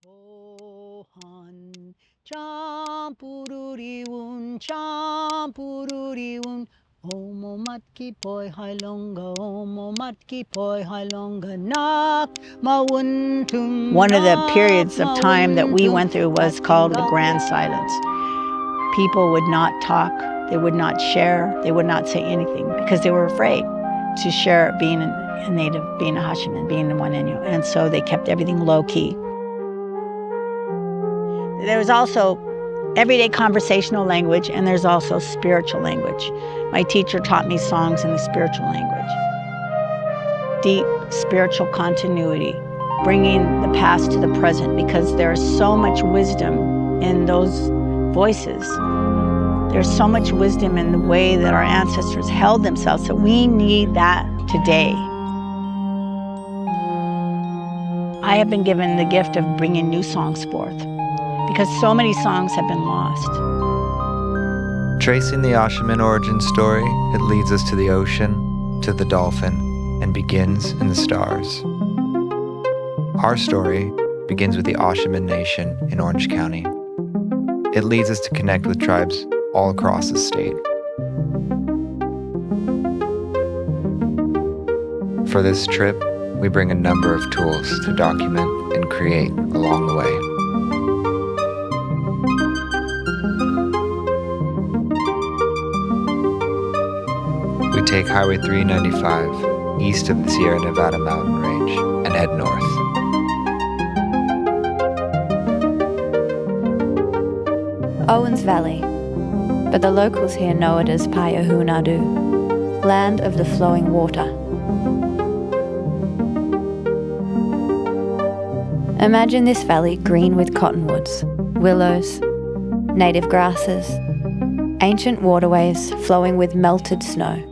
Ohan champururiun champururiun Omo matki poi hailonga Omo matki poi hailonga nak mawuntum. One of the periods of time that we went through was called the Grand Silence. People would not talk, they would not share, they would not say anything because they were afraid to share being a native, being a Hashiman, being a Wanenyo. And so they kept everything low key. There's also everyday conversational language, and there's also spiritual language. My teacher taught me songs in the spiritual language. Deep spiritual continuity, bringing the past to the present, because there's so much wisdom in those voices. There's so much wisdom in the way that our ancestors held themselves, that we need that today. I have been given the gift of bringing new songs forth, because so many songs have been lost. Tracing the Ashaman origin story, it leads us to the ocean, to the dolphin, and begins in the stars. Our story begins with the Ashaman Nation in Orange County. It leads us to connect with tribes all across the state. For this trip, we bring a number of tools to document and create along the way. We take Highway 395 east of the Sierra Nevada mountain range and head north. Owens Valley, but the locals here know it as Payahunadu, land of the flowing water. Imagine this valley green with cottonwoods, willows, native grasses, ancient waterways flowing with melted snow,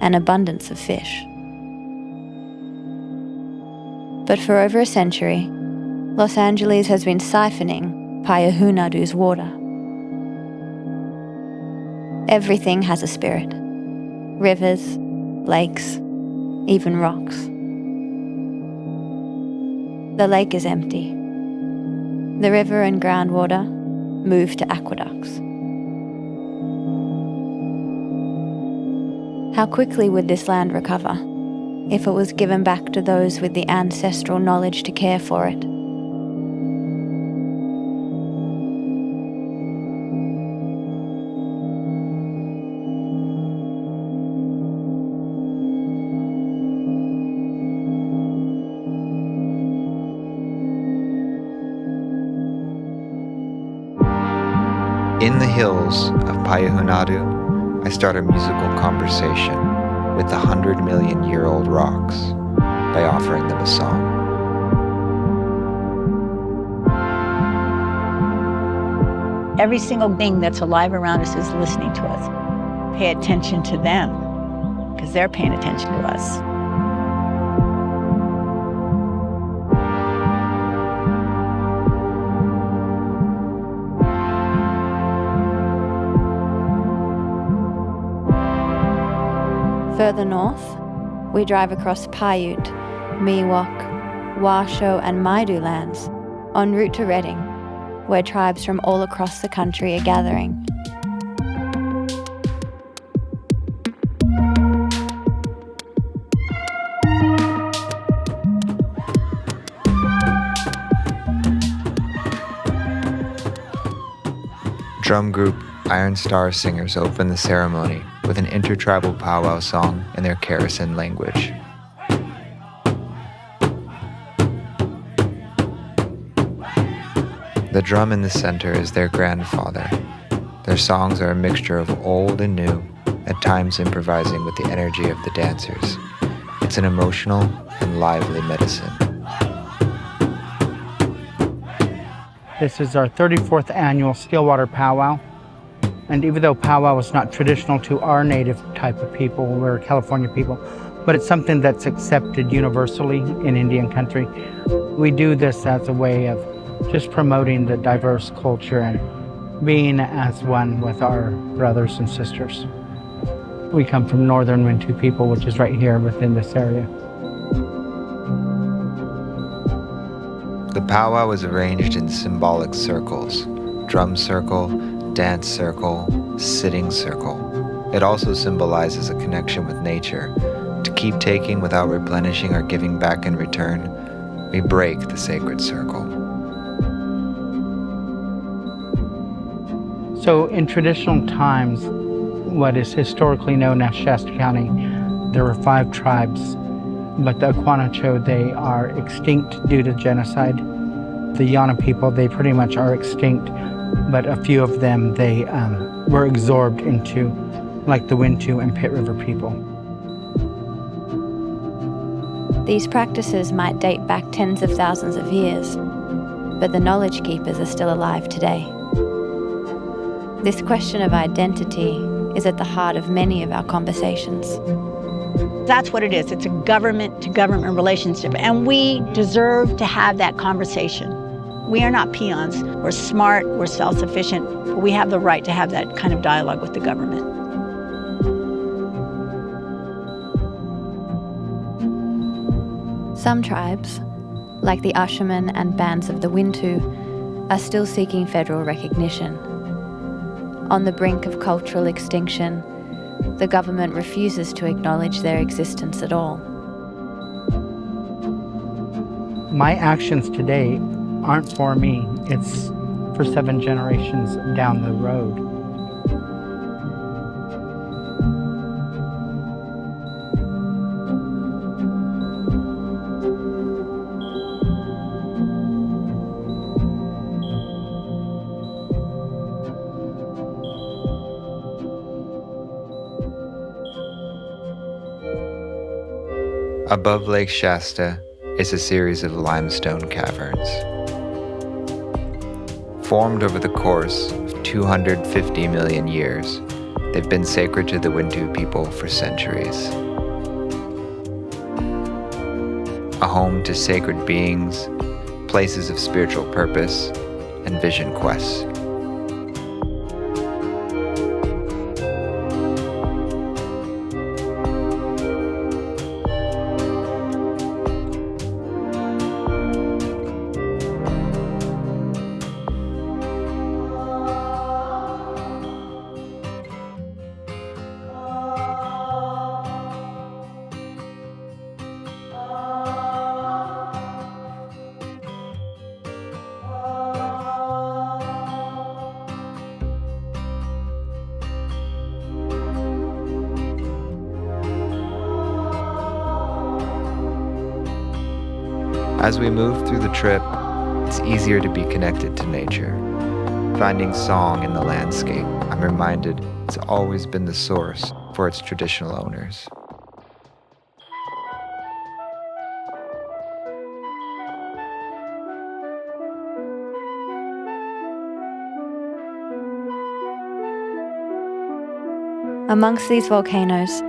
an abundance of fish. But for over a century, Los Angeles has been siphoning Payahunadu's water. Everything has a spirit. Rivers, lakes, even rocks. The lake is empty. The river and groundwater move to aqueducts. How quickly would this land recover if it was given back to those with the ancestral knowledge to care for it? In the hills of Payahunadu, I start a musical conversation with the 100-million-year-old rocks by offering them a song. Every single thing that's alive around us is listening to us. Pay attention to them, because they're paying attention to us. Further north, we drive across Paiute, Miwok, Washoe and Maidu lands, en route to Redding, where tribes from all across the country are gathering. Drum group Iron Star Singers open the ceremony with an intertribal powwow song in their Karasin language. The drum in the center is their grandfather. Their songs are a mixture of old and new, at times improvising with the energy of the dancers. It's an emotional and lively medicine. This is our 34th annual Stillwater Powwow. And even though powwow is not traditional to our native type of people, we're California people, but it's something that's accepted universally in Indian country. We do this as a way of just promoting the diverse culture and being as one with our brothers and sisters. We come from northern Wintu people, which is right here within this area. The powwow is arranged in symbolic circles: drum circle, dance circle, sitting circle. It also symbolizes a connection with nature. To keep taking without replenishing or giving back in return, we break the sacred circle. So in traditional times, what is historically known as Shasta County, there were 5 tribes, but the Aquanacho, they are extinct due to genocide. The Yana people, they pretty much are extinct, but a few of them, they were absorbed into, like the Wintu and Pit River people. These practices might date back tens of thousands of years, but the knowledge keepers are still alive today. This question of identity is at the heart of many of our conversations. That's what it is. It's a government-to-government relationship, and we deserve to have that conversation. We are not peons. We're smart, we're self-sufficient, but we have the right to have that kind of dialogue with the government. Some tribes, like the Ashaman and bands of the Wintu, are still seeking federal recognition. On the brink of cultural extinction, the government refuses to acknowledge their existence at all. My actions today aren't for me, it's for 7 generations down the road. Above Lake Shasta is a series of limestone caverns. Formed over the course of 250 million years, they've been sacred to the Wintu people for centuries. A home to sacred beings, places of spiritual purpose, and vision quests. As we move through the trip, it's easier to be connected to nature. Finding song in the landscape, I'm reminded it's always been the source for its traditional owners. Amongst these volcanoes,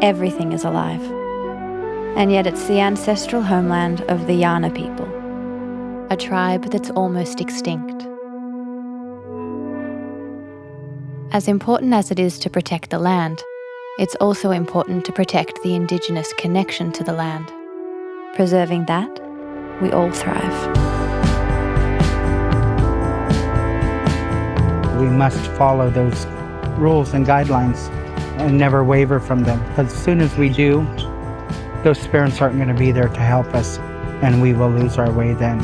everything is alive. And yet it's the ancestral homeland of the Yana people, a tribe that's almost extinct. As important as it is to protect the land, it's also important to protect the Indigenous connection to the land. Preserving that, we all thrive. We must follow those rules and guidelines and never waver from them, because as soon as we do, those spirits aren't going to be there to help us, and we will lose our way then.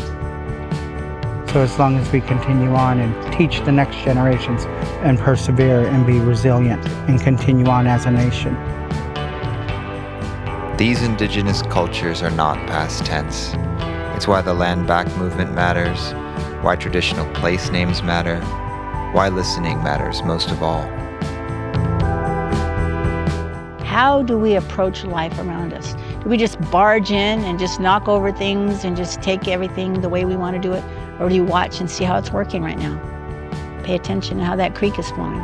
So as long as we continue on and teach the next generations and persevere and be resilient and continue on as a nation. These Indigenous cultures are not past tense. It's why the Land Back movement matters, why traditional place names matter, why listening matters most of all. How do we approach life around us? Do we just barge in and just knock over things and just take everything the way we want to do it? Or do you watch and see how it's working right now? Pay attention to how that creek is flowing.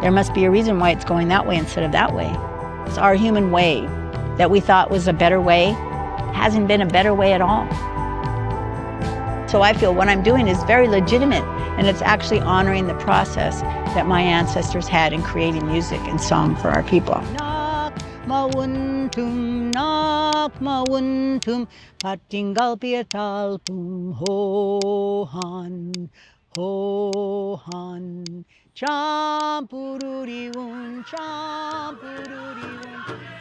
There must be a reason why it's going that way instead of that way. It's our human way that we thought was a better way. Hasn't been a better way at all. So I feel what I'm doing is very legitimate, and it's actually honoring the process that my ancestors had in creating music and song for our people. tum nakma wuntum patingal piatalpum ho han champururi un champururi un